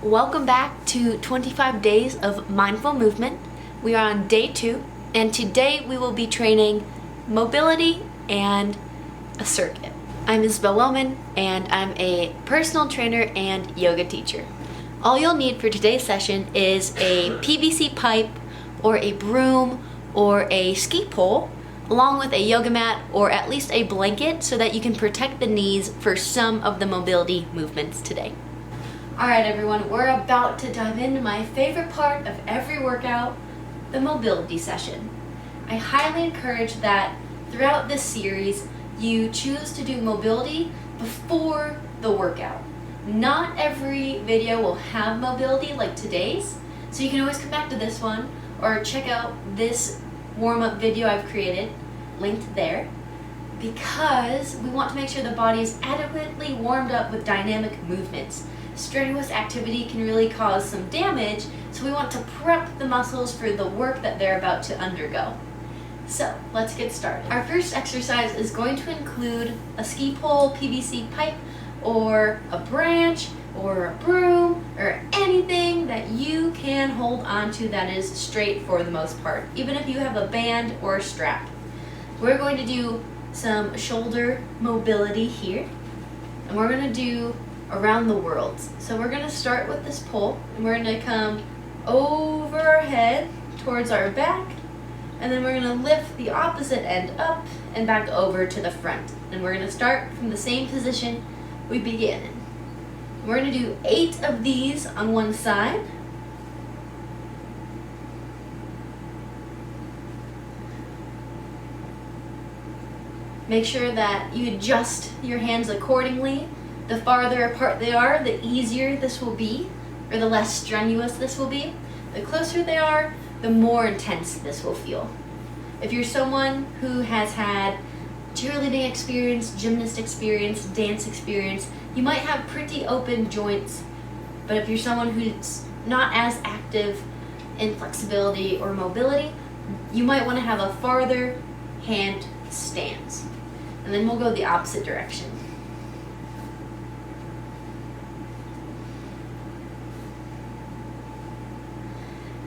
Welcome back to 25 Days of Mindful Movement. We are on day 2, and today we will be training mobility and a circuit. I'm Isabel Wellman, and I'm a personal trainer and yoga teacher. All you'll need for today's session is a PVC pipe or a broom or a ski pole, along with a yoga mat or at least a blanket so that you can protect the knees for some of the mobility movements today. Alright everyone, we're about to dive into my favorite part of every workout, the mobility session. I highly encourage that throughout this series you choose to do mobility before the workout. Not every video will have mobility like today's, so you can always come back to this one or check out this warm-up video I've created, linked there, because we want to make sure the body is adequately warmed up with dynamic movements. Strenuous activity can really cause some damage, so we want to prep the muscles for the work that they're about to undergo. So let's get started. Our first exercise is going to include a ski pole, PVC pipe, or a branch, or a broom, or anything that you can hold onto that is straight for the most part, even if you have a band or a strap. We're going to do some shoulder mobility here, and we're going to do around the world. So we're going to start with this pole, and we're going to come over our head towards our back, and then we're going to lift the opposite end up and back over to the front. And we're going to start from the same position we began in. We're going to do 8 of these on one side. Make sure that you adjust your hands accordingly. The farther apart they are, the easier this will be, or the less strenuous this will be. The closer they are, the more intense this will feel. If you're someone who has had cheerleading experience, gymnast experience, dance experience, you might have pretty open joints. But if you're someone who's not as active in flexibility or mobility, you might want to have a farther hand stance. And then we'll go the opposite direction.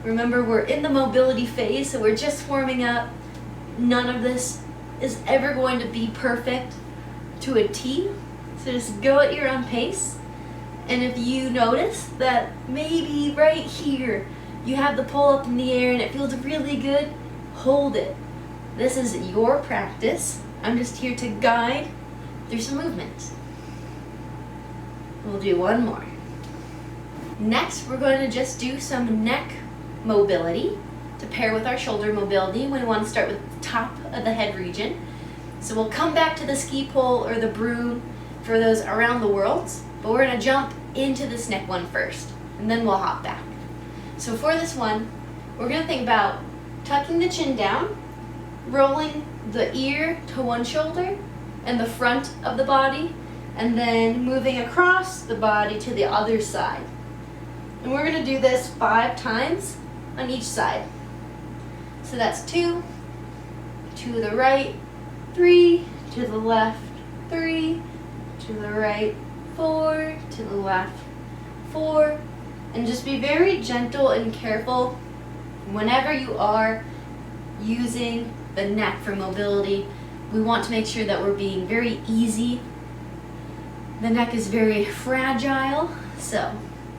Remember, we're in the mobility phase, so we're just warming up. None of this is ever going to be perfect to a T, so just go at your own pace. And if you notice that maybe right here you have the pole up in the air and it feels really good, hold it. This is your practice. I'm just here to guide through some movements. We'll do one more. Next, we're going to just do some neck mobility to pair with our shoulder mobility. We want to start with the top of the head region. So we'll come back to the ski pole or the broom for those around the world, but we're going to jump into this neck one first, and then we'll hop back. So for this one, we're going to think about tucking the chin down, rolling the ear to one shoulder and the front of the body, and then moving across the body to the other side. And we're going to do this 5 times on each side. So that's 2 to the right, 3 to the left, 3 to the right, 4 to the left, 4. And just be very gentle and careful whenever you are using the neck for mobility. We want to make sure that we're being very easy. The neck is very fragile, so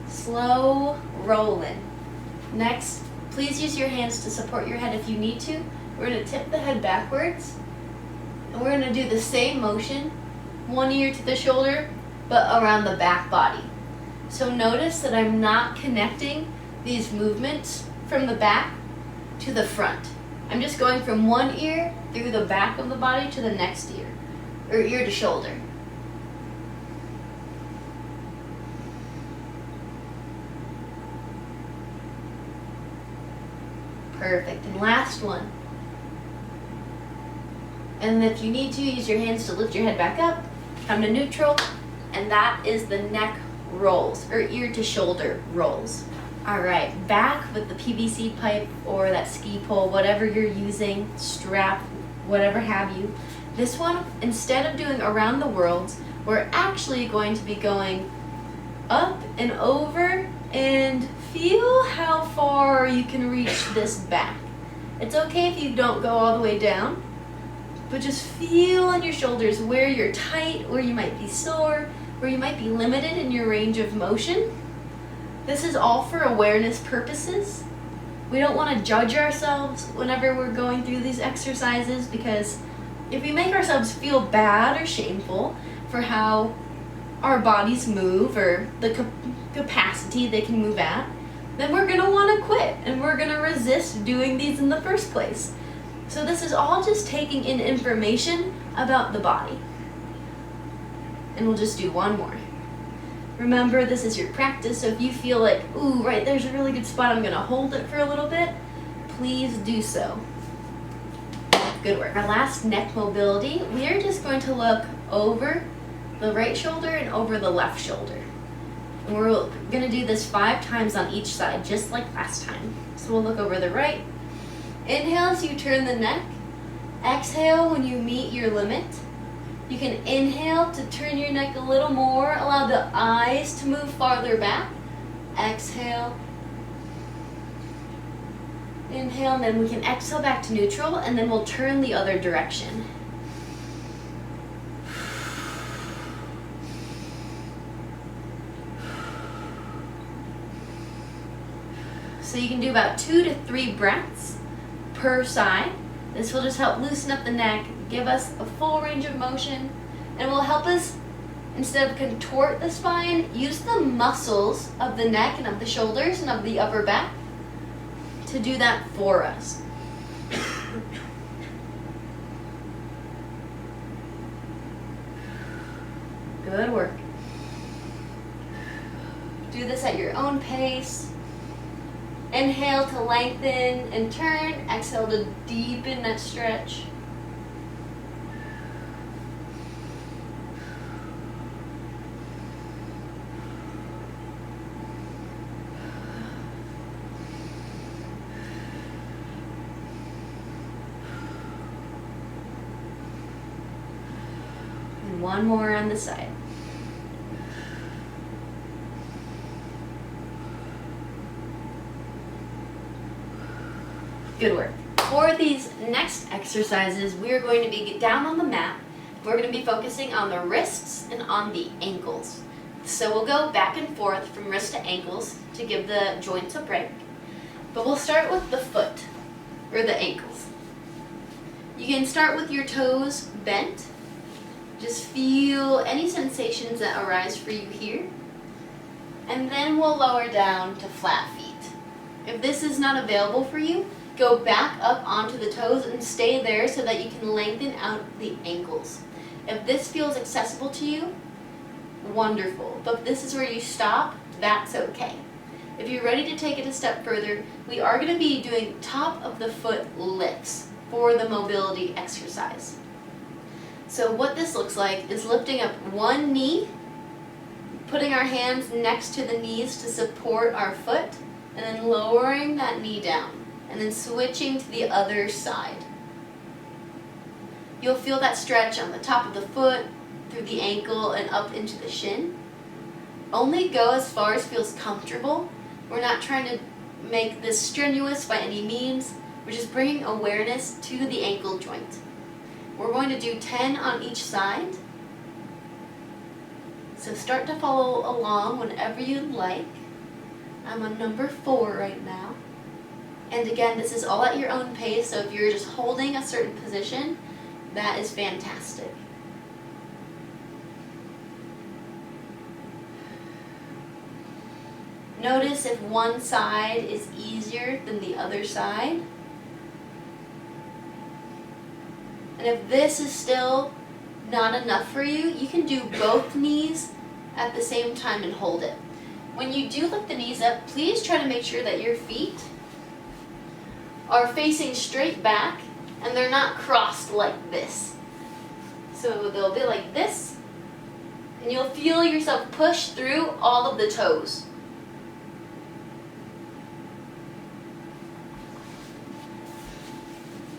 slow rolling. Next, please use your hands to support your head if you need to. We're going to tip the head backwards, and we're going to do the same motion, one ear to the shoulder, but around the back body. So notice that I'm not connecting these movements from the back to the front. I'm just going from one ear through the back of the body to the next ear, or ear to shoulder. Perfect. And last one. And if you need to, use your hands to lift your head back up, come to neutral, and that is the neck rolls, or ear to shoulder rolls. Alright, back with the PVC pipe or that ski pole, whatever you're using, strap, whatever have you. This one, instead of doing around the world, we're actually going to be going up and over, and feel how far you can reach this back. It's okay if you don't go all the way down, but just feel on your shoulders where you're tight, where you might be sore, where you might be limited in your range of motion. This is all for awareness purposes. We don't want to judge ourselves whenever we're going through these exercises, because if we make ourselves feel bad or shameful for how our bodies move or the capacity they can move at, then we're going to want to quit and we're going to resist doing these in the first place. So this is all just taking in information about the body. And we'll just do one more. Remember, this is your practice, so if you feel like, ooh, right there's a really good spot, I'm going to hold it for a little bit, please do so. Good work. Our last neck mobility, we are just going to look over the right shoulder and over the left shoulder. And we're going to do this 5 times on each side, just like last time. So we'll look over the right. Inhale as you turn the neck. Exhale when you meet your limit. You can inhale to turn your neck a little more, allow the eyes to move farther back. Exhale. Inhale, and then we can exhale back to neutral, and then we'll turn the other direction. So you can do about 2 to 3 breaths per side. This will just help loosen up the neck, give us a full range of motion, and will help us, instead of contort the spine, use the muscles of the neck and of the shoulders and of the upper back to do that for us. Good work. Do this at your own pace. Inhale to lengthen and turn. Exhale to deepen that stretch. And one more on the side. Good work. For these next exercises, we are going to be down on the mat. We're going to be focusing on the wrists and on the ankles. So we'll go back and forth from wrist to ankles to give the joints a break. But we'll start with the foot, or the ankles. You can start with your toes bent. Just feel any sensations that arise for you here. And then we'll lower down to flat feet. If this is not available for you, go back up onto the toes and stay there so that you can lengthen out the ankles. If this feels accessible to you, wonderful. But if this is where you stop, that's okay. If you're ready to take it a step further, we are going to be doing top of the foot lifts for the mobility exercise. So what this looks like is lifting up one knee, putting our hands next to the knees to support our foot, and then lowering that knee down. And then switching to the other side. You'll feel that stretch on the top of the foot, through the ankle, and up into the shin. Only go as far as feels comfortable. We're not trying to make this strenuous by any means. We're just bringing awareness to the ankle joint. We're going to do 10 on each side. So start to follow along whenever you'd like. I'm on number 4 right now. And again, this is all at your own pace, so if you're just holding a certain position, that is fantastic. Notice if one side is easier than the other side. And if this is still not enough for you, you can do both knees at the same time and hold it. When you do lift the knees up, please try to make sure that your feet are facing straight back and they're not crossed like this. So they'll be like this, and you'll feel yourself push through all of the toes.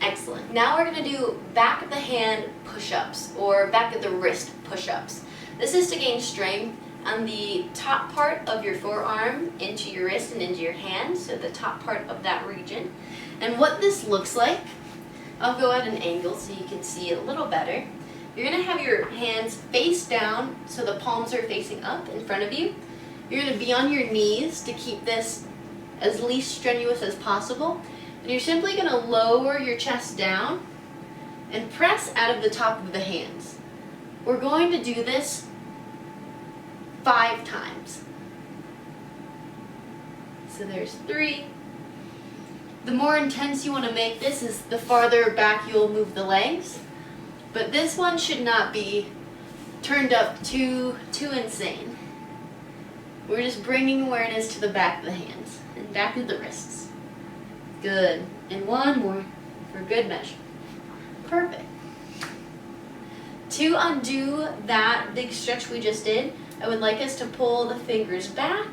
Excellent. Now we're going to do back of the hand push-ups or back of the wrist push-ups. This is to gain strength on the top part of your forearm into your wrist and into your hand, so the top part of that region. And what this looks like, I'll go at an angle so you can see it a little better. You're going to have your hands face down so the palms are facing up in front of you. You're going to be on your knees to keep this as least strenuous as possible. And you're simply going to lower your chest down and press out of the top of the hands. We're going to do this 5 times. So there's 3. The more intense you want to make this is the farther back you'll move the legs. But this one should not be turned up too insane. We're just bringing awareness to the back of the hands and back of the wrists. Good. And 1 more for good measure. Perfect. To undo that big stretch we just did, I would like us to pull the fingers back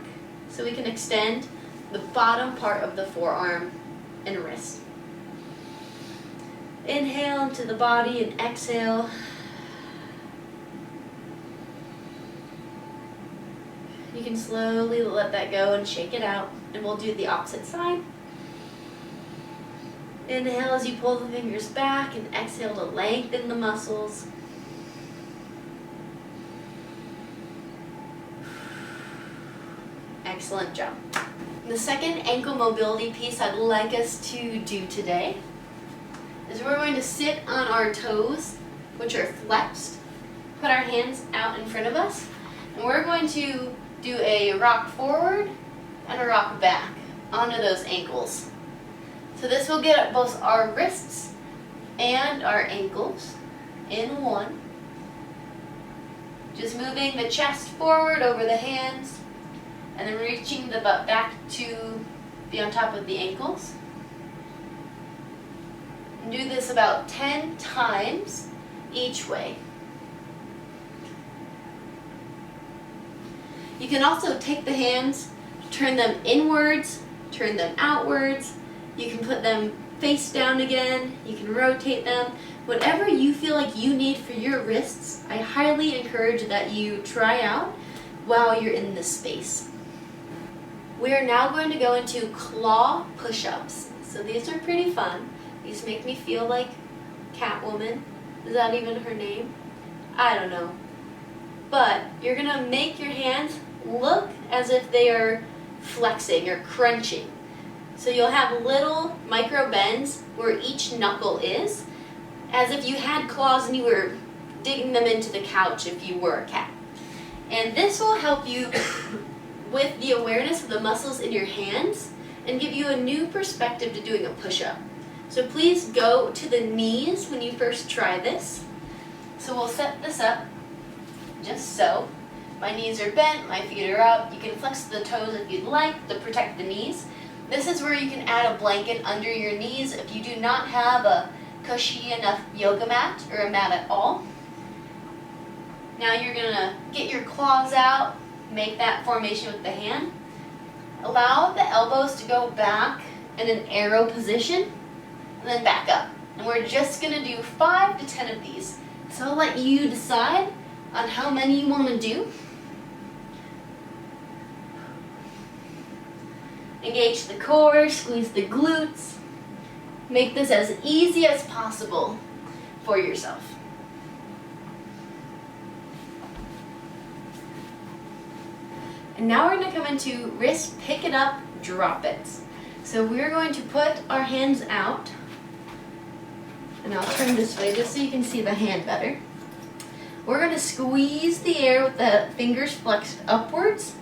so we can extend the bottom part of the forearm and wrist. Inhale into the body and exhale. You can slowly let that go and shake it out, and we'll do the opposite side. Inhale as you pull the fingers back, and exhale to lengthen the muscles. Excellent job. The second ankle mobility piece I'd like us to do today is we're going to sit on our toes, which are flexed, put our hands out in front of us, and we're going to do a rock forward and a rock back onto those ankles. So this will get at both our wrists and our ankles in one. Just moving the chest forward over the hands, and then reaching the butt back to be on top of the ankles. And do this about 10 times each way. You can also take the hands, turn them inwards, turn them outwards. You can put them face down again. You can rotate them. Whatever you feel like you need for your wrists, I highly encourage that you try out while you're in this space. We are now going to go into claw push-ups. So these are pretty fun. These make me feel like Catwoman. Is that even her name? I don't know. But you're going to make your hands look as if they are flexing or crunching. So you'll have little micro bends where each knuckle is, as if you had claws and you were digging them into the couch if you were a cat. And this will help you with the awareness of the muscles in your hands and give you a new perspective to doing a push-up. So please go to the knees when you first try this. So we'll set this up just so. My knees are bent, my feet are up. You can flex the toes if you'd like to protect the knees. This is where you can add a blanket under your knees if you do not have a cushy enough yoga mat or a mat at all. Now you're going to get your claws out, make that formation with the hand. Allow the elbows to go back in an arrow position and then back up. And we're just going to do 5 to 10 of these. So I'll let you decide on how many you want to do. Engage the core, squeeze the glutes. Make this as easy as possible for yourself. And now we're going to come into wrist pick it up, drop it. So we're going to put our hands out. And I'll turn this way just so you can see the hand better. We're going to squeeze the air with the fingers flexed upwards,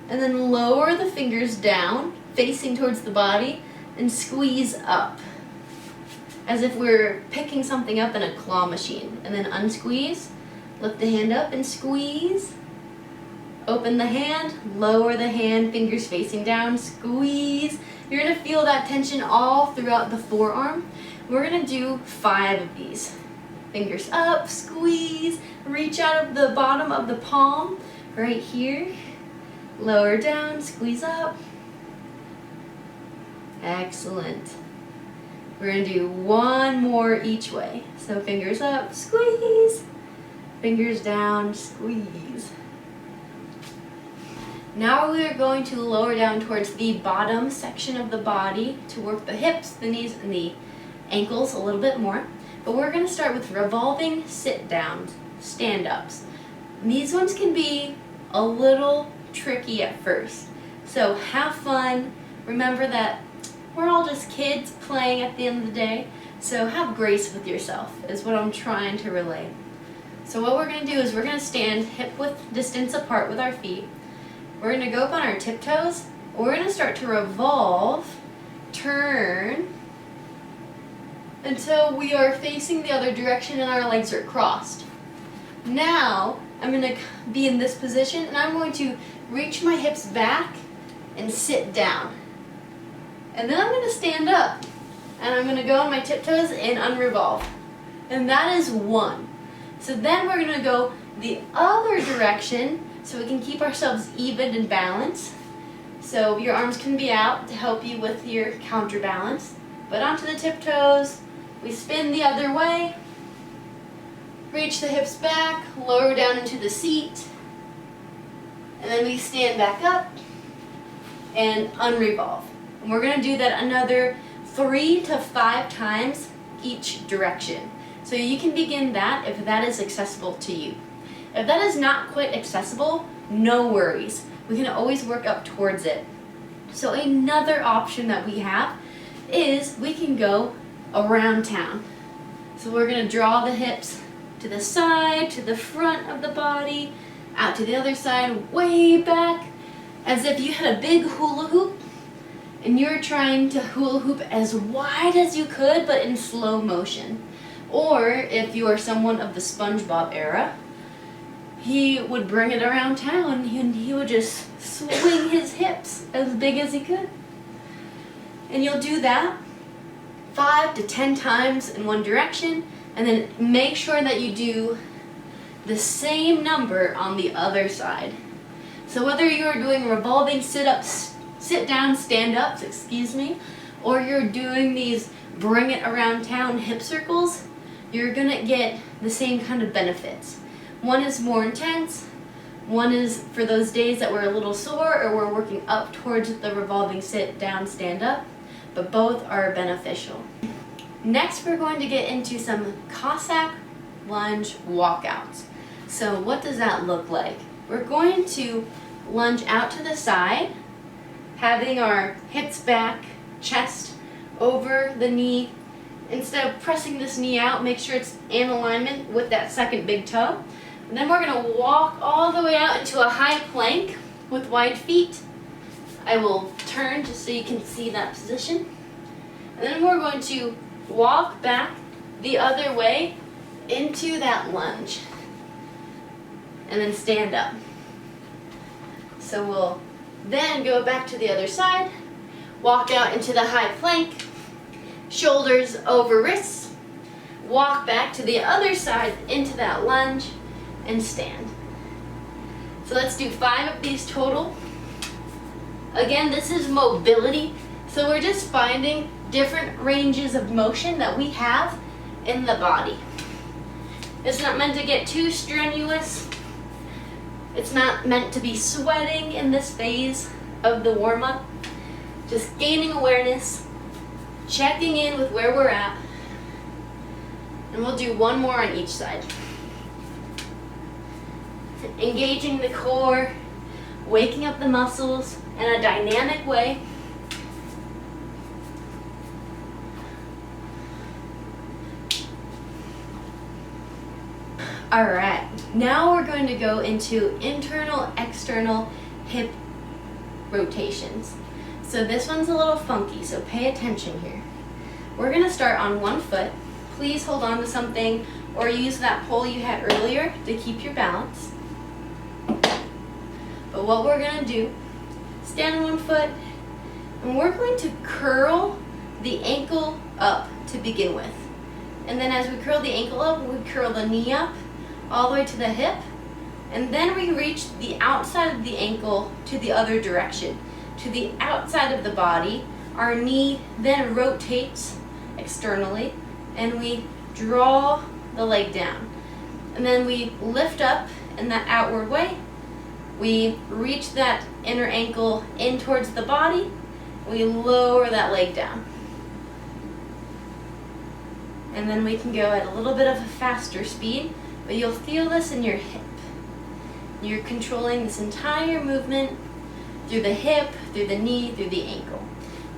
and then lower the fingers down, facing towards the body, and squeeze up, as if we're picking something up in a claw machine. And then unsqueeze, lift the hand up and squeeze. Open the hand, lower the hand, fingers facing down, squeeze. You're going to feel that tension all throughout the forearm. We're going to do 5 of these. Fingers up, squeeze, reach out of the bottom of the palm, right here. Lower down, squeeze up. Excellent. We're going to do 1 more each way. So fingers up, squeeze. Fingers down, squeeze. Now we are going to lower down towards the bottom section of the body to work the hips, the knees, and the ankles a little bit more. But we're going to start with revolving sit-downs, stand-ups. These ones can be a little tricky at first. So have fun. Remember that we're all just kids playing at the end of the day. So have grace with yourself is what I'm trying to relay. So what we're going to do is we're going to stand hip-width distance apart with our feet. We're going to go up on our tiptoes. We're going to start to revolve, turn, until we are facing the other direction and our legs are crossed. Now, I'm going to be in this position and I'm going to reach my hips back and sit down. And then I'm going to stand up and I'm going to go on my tiptoes and unrevolve. And that is one. So then we're going to go the other direction so we can keep ourselves even and balanced. So your arms can be out to help you with your counterbalance. But onto the tiptoes, we spin the other way, reach the hips back, lower down into the seat, and then we stand back up and unrevolve. And we're going to do that another 3 to 5 times each direction. So you can begin that if that is accessible to you. If that is not quite accessible, no worries. We can always work up towards it. So another option that we have is we can go around town. So we're going to draw the hips to the side, to the front of the body, out to the other side, way back, as if you had a big hula hoop and you're trying to hula hoop as wide as you could but in slow motion. Or if you are someone of the SpongeBob era, he would bring it around town and he would just swing his hips as big as he could. And you'll do that 5 to 10 times in one direction, and then make sure that you do the same number on the other side. So whether you're doing revolving sit-ups, sit-down stand-ups, or you're doing these bring it around town hip circles, you're gonna get the same kind of benefits. One is more intense, one is for those days that we're a little sore or we're working up towards the revolving sit-down stand-up, but both are beneficial. Next, we're going to get into some Cossack Lunge Walk Outs. So what does that look like? We're going to lunge out to the side, having our hips back, chest over the knee. Instead of pressing this knee out, make sure it's in alignment with that second big toe. And then we're going to walk all the way out into a high plank with wide feet. I will turn just so you can see that position. And then we're going to walk back the other way into that lunge. And then stand up. So we'll then go back to the other side, walk out into the high plank, shoulders over wrists, walk back to the other side into that lunge, and stand. So let's do 5 of these total. Again, this is mobility, so we're just finding different ranges of motion that we have in the body. It's not meant to get too strenuous. It's not meant to be sweating in this phase of the warm-up. Just gaining awareness, checking in with where we're at, and we'll do 1 more on each side. Engaging the core, waking up the muscles in a dynamic way. Alright, now we're going to go into internal, external hip rotations. So this one's a little funky, so pay attention here. We're going to start on one foot. Please hold on to something or use that pole you had earlier to keep your balance. But what we're going to do, stand on one foot, and we're going to curl the ankle up to begin with. And then as we curl the ankle up, we curl the knee up all the way to the hip, and then we reach the outside of the ankle to the other direction, to the outside of the body. Our knee then rotates externally, and we draw the leg down. And then we lift up in that outward way, We reach that inner ankle in towards the body. We lower that leg down. And then we can go at a little bit of a faster speed, but you'll feel this in your hip. You're controlling this entire movement through the hip, through the knee, through the ankle.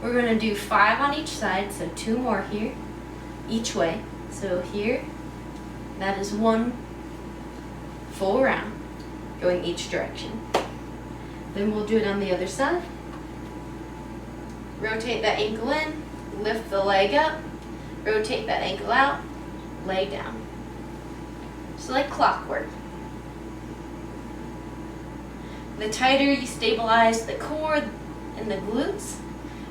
We're going to do 5 on each side, so 2 more here, each way. So here, that is 1 full round, going each direction. Then we'll do it on the other side. Rotate that ankle in, lift the leg up, rotate that ankle out, lay down. So like clockwork. The tighter you stabilize the core and the glutes,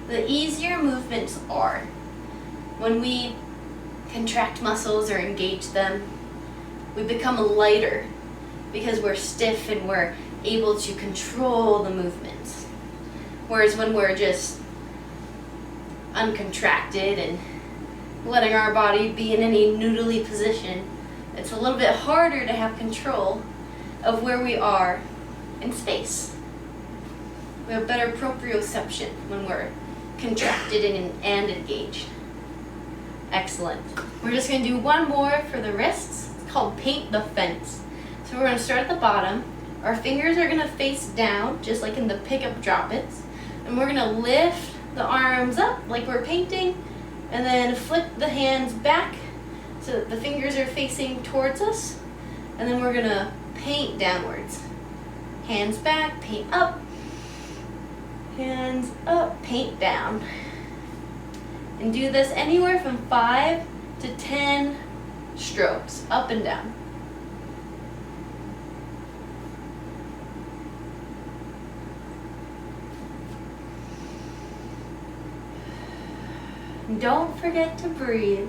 the easier movements are. When we contract muscles or engage them, we become lighter because we're stiff and we're able to control the movements. Whereas when we're just uncontracted and letting our body be in any noodly position, it's a little bit harder to have control of where we are in space. We have better proprioception when we're contracted and engaged. Excellent. We're just going to do 1 more for the wrists. It's called paint the fence. So we're going to start at the bottom. Our fingers are going to face down, just like in the pick-up drop-its. And we're going to lift the arms up like we're painting, and then flip the hands back so that the fingers are facing towards us. And then we're going to paint downwards. Hands back, paint up. Hands up, paint down. And do this anywhere from 5 to 10 strokes, up and down. Don't forget to breathe.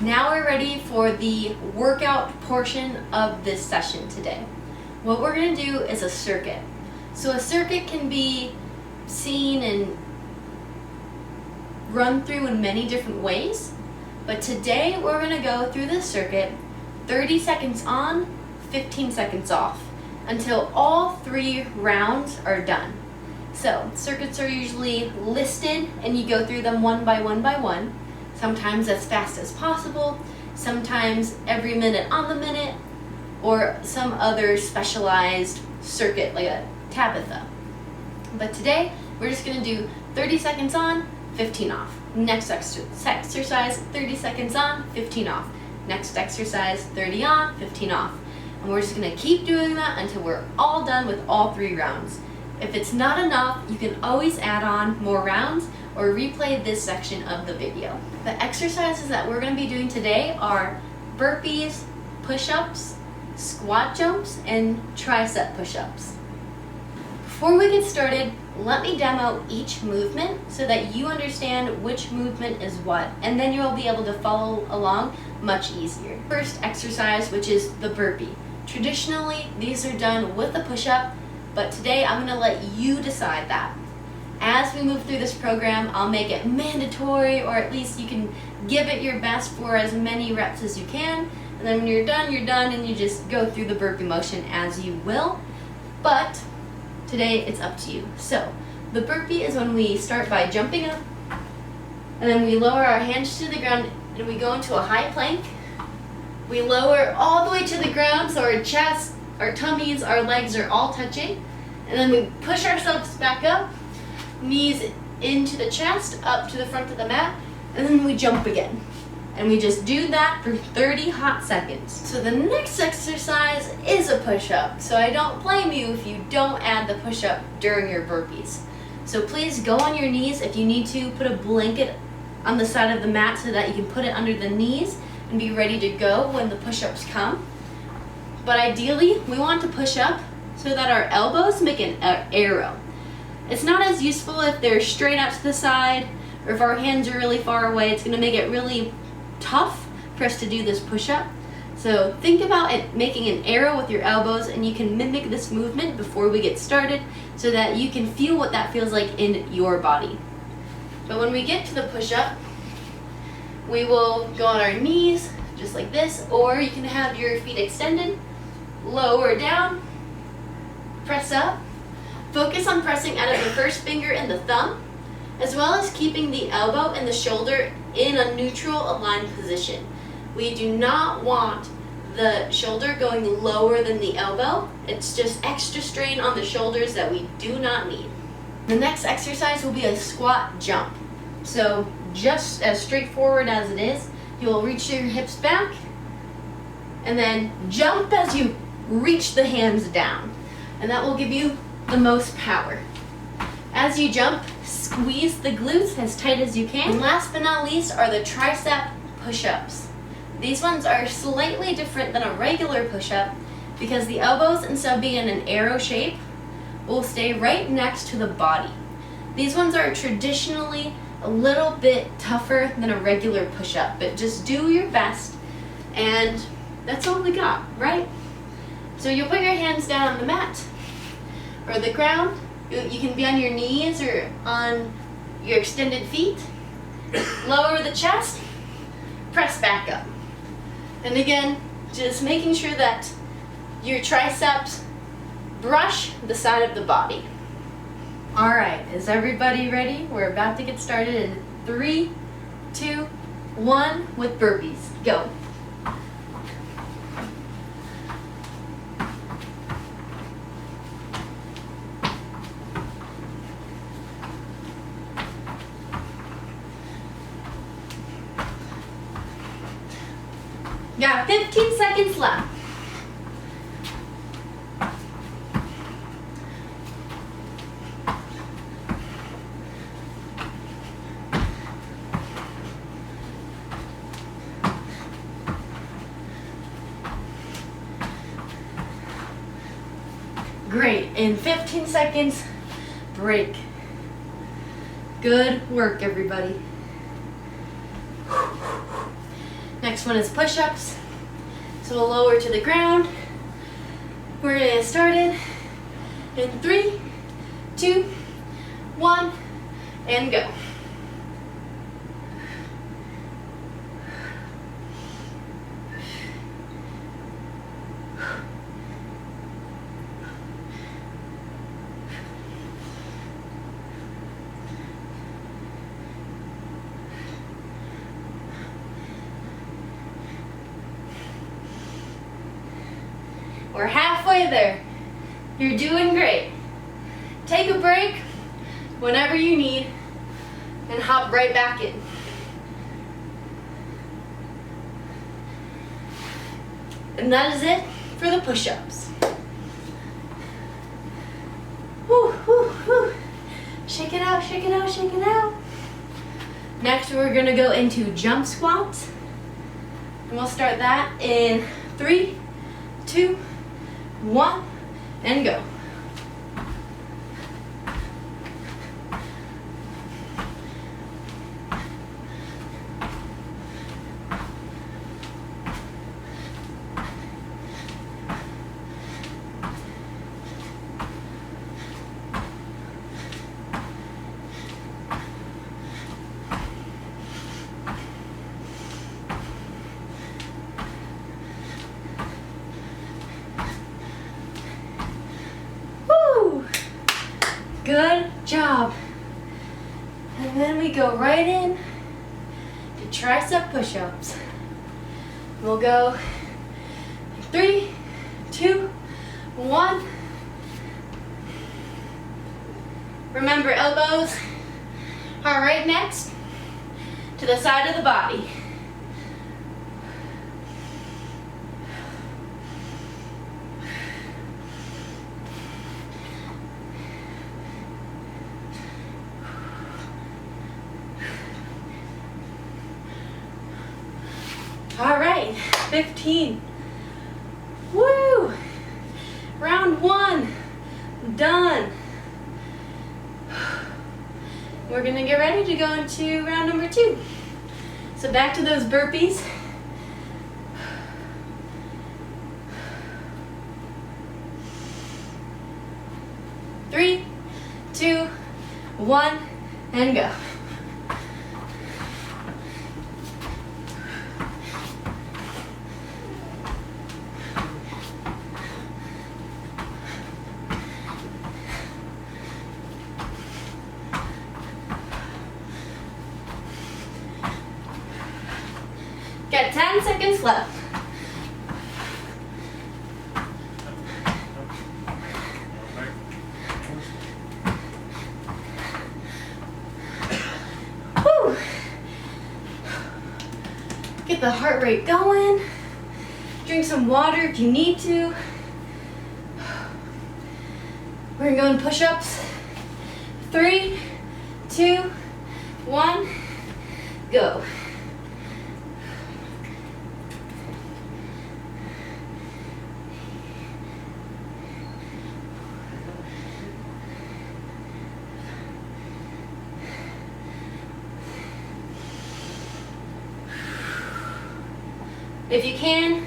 Now we're ready for the workout portion of this session today. What we're going to do is a circuit. So a circuit can be seen and run through in many different ways, but today we're going to go through this circuit 30 seconds on, 15 seconds off, until all 3 rounds are done. So circuits are usually listed and you go through them one by one. Sometimes as fast as possible, sometimes every minute on the minute, or some other specialized circuit like a Tabitha. But today, we're just going to do 30 seconds on, 15 off. Next exercise, 30 seconds on, 15 off. Next exercise, 30 on, 15 off. And we're just going to keep doing that until we're all done with all 3 rounds. If it's not enough, you can always add on more rounds or replay this section of the video. The exercises that we're going to be doing today are burpees, push-ups, squat jumps, and tricep push-ups. Before we get started, let me demo each movement so that you understand which movement is what, and then you'll be able to follow along much easier. First exercise, which is the burpee. Traditionally, these are done with a push-up, but today I'm going to let you decide that. As we move through this program, I'll make it mandatory, or at least you can give it your best for as many reps as you can. And then when you're done, and you just go through the burpee motion as you will. But today, it's up to you. So, the burpee is when we start by jumping up, and then we lower our hands to the ground, and we go into a high plank. We lower all the way to the ground, so our chest, our tummies, our legs are all touching. And then we push ourselves back up, knees into the chest, up to the front of the mat, and then we jump again. And we just do that for 30 hot seconds. So the next exercise is a push-up. So I don't blame you if you don't add the push-up during your burpees. So please go on your knees. If you need to, put a blanket on the side of the mat so that you can put it under the knees and be ready to go when the push-ups come. But ideally, we want to push up so that our elbows make an arrow. It's not as useful if they're straight out to the side, or if our hands are really far away. It's going to make it really tough for us to do this push-up. So think about it making an arrow with your elbows, and you can mimic this movement before we get started so that you can feel what that feels like in your body. But when we get to the push-up, we will go on our knees, just like this, or you can have your feet extended, lower down, press up. Focus on pressing out of the first finger and the thumb, as well as keeping the elbow and the shoulder in a neutral aligned position. We do not want the shoulder going lower than the elbow. It's just extra strain on the shoulders that we do not need. The next exercise will be a squat jump. So just as straightforward as it is, you will reach your hips back and then jump as you reach the hands down. And that will give you the most power. As you jump, squeeze the glutes as tight as you can. And last but not least are the tricep push-ups. These ones are slightly different than a regular push-up because the elbows, instead of being in an arrow shape, will stay right next to the body. These ones are traditionally a little bit tougher than a regular push-up, but just do your best, and that's all we got, right? So you'll put your hands down on the mat or the ground. You can be on your knees or on your extended feet. Lower the chest, press back up. And again, just making sure that your triceps brush the side of the body. All right, is everybody ready? We're about to get started in 3, 2, 1 with burpees. Go. Got 15 seconds left. Great, in 15 seconds, break. Good work, everybody. Next one is push-ups. So we'll lower to the ground. We're gonna get started in 3, 2, 1, and go. We're halfway there. You're doing great. Take a break whenever you need and hop right back in. And that is it for the push-ups. Whew, whew, whew. Shake it out, shake it out, shake it out. Next, we're gonna go into jump squats. And we'll start that in 3, 2, 1, and go. Good job. And then we go right in to tricep push-ups. We'll go 3, 2, 1. Remember, elbows are right next to the side of the body. All right, 15. Woo! Round 1, done. We're gonna get ready to go into round number 2. So back to those burpees. Three, 2, 1, and go. 10 seconds left. Woo. Get the heart rate going. Drink some water if you need to. We're gonna go in push-ups. 3, 2, 1, go. If you can,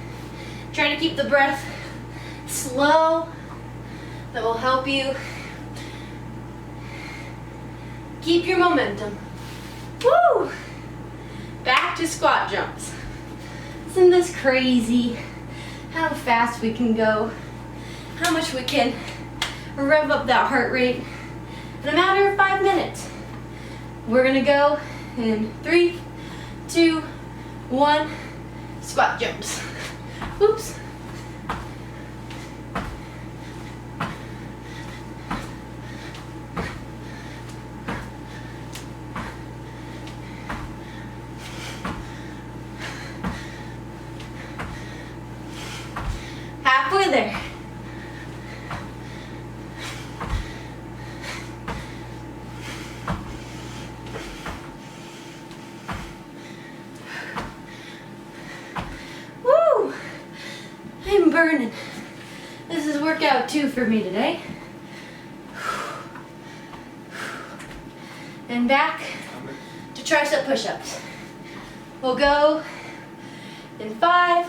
try to keep the breath slow. That will help you keep your momentum. Woo! Back to squat jumps. Isn't this crazy? How fast we can go. How much we can rev up that heart rate in a matter of 5 minutes. We're gonna go in 3, 2, 1, squat jumps. Oops. Halfway there. Woo! I'm burning. This is workout 2 for me today. And back to tricep push-ups. We'll go in 5,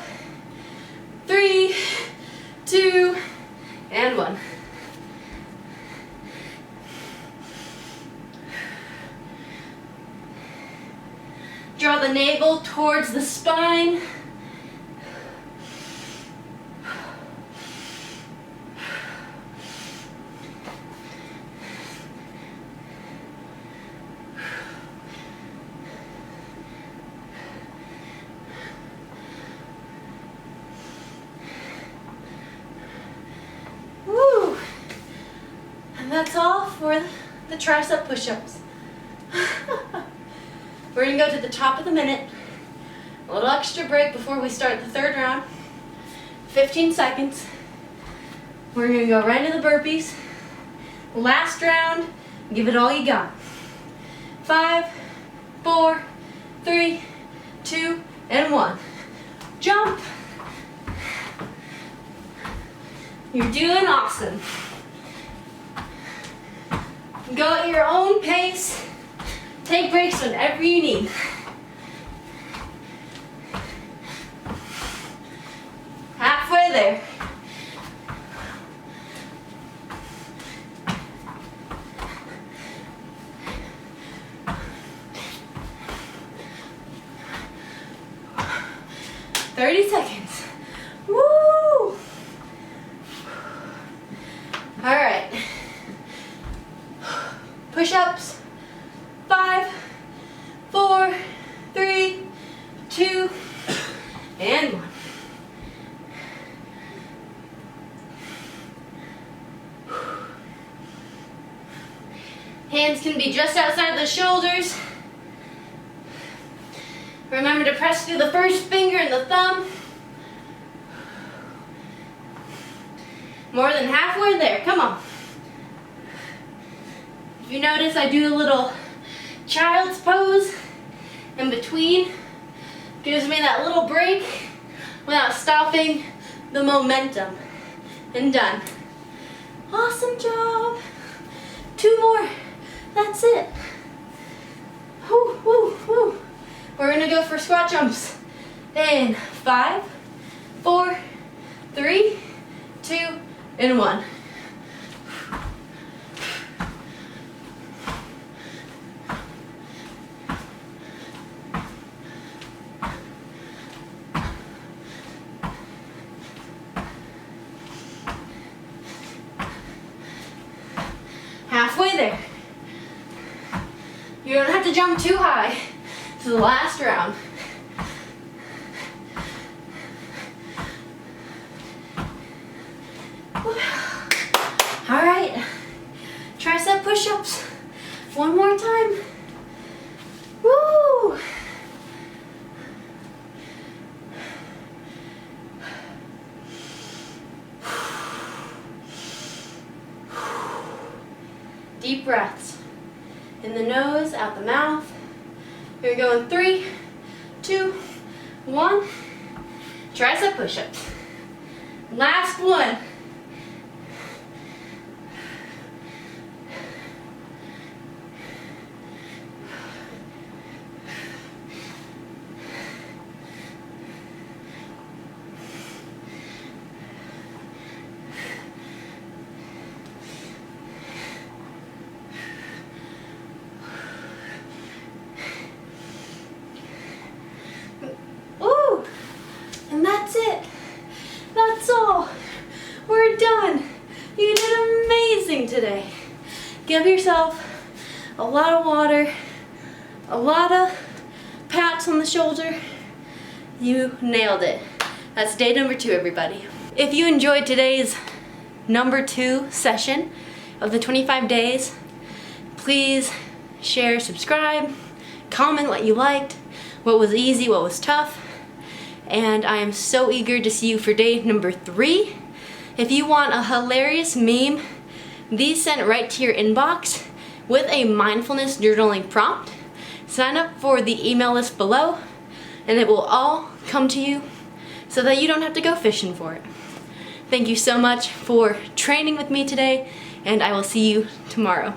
3, 2, and 1. Draw the navel towards the spine. Woo! And that's all for the tricep push-ups. We're gonna go to the top of the minute. A little extra break before we start the third round. 15 seconds. We're gonna go right into the burpees. Last round, give it all you got. 5, 4, 3, 2, and 1. Jump. You're doing awesome. Go at your own pace. Take breaks whenever you need. Halfway there. "30 seconds. Woo! All right. Push-ups. 5, 4, 3, 2, and 1. Hands can be just outside the shoulders. Remember to press through the first finger and the thumb. More than halfway there. Come on. If you notice, I do a little child's pose in between. Gives me that little break without stopping the momentum. And done. Awesome job. 2 more. That's it. Woo, woo, woo. We're gonna go for squat jumps in 5, 4, 3, 2, and 1. Halfway there. You don't have to jump too high. This is the last round. All right, tricep push-ups. One more time. Woo! Deep breaths. In the nose, out the mouth. Here we go in 3, 2, 1. Tricep push-ups. Last one. Ooh, and that's it. That's all. We're done. You did amazing today. Give yourself a lot of water, a lot of pats on the shoulder. You nailed it. That's day number 2, everybody. If you enjoyed today's number 2 session of the 25 days, please share, subscribe, comment what you liked, what was easy, what was tough. And I am so eager to see you for day number 3. If you want a hilarious meme, these sent right to your inbox with a mindfulness journaling prompt, sign up for the email list below and it will all come to you so that you don't have to go fishing for it. Thank you so much for training with me today, and I will see you tomorrow.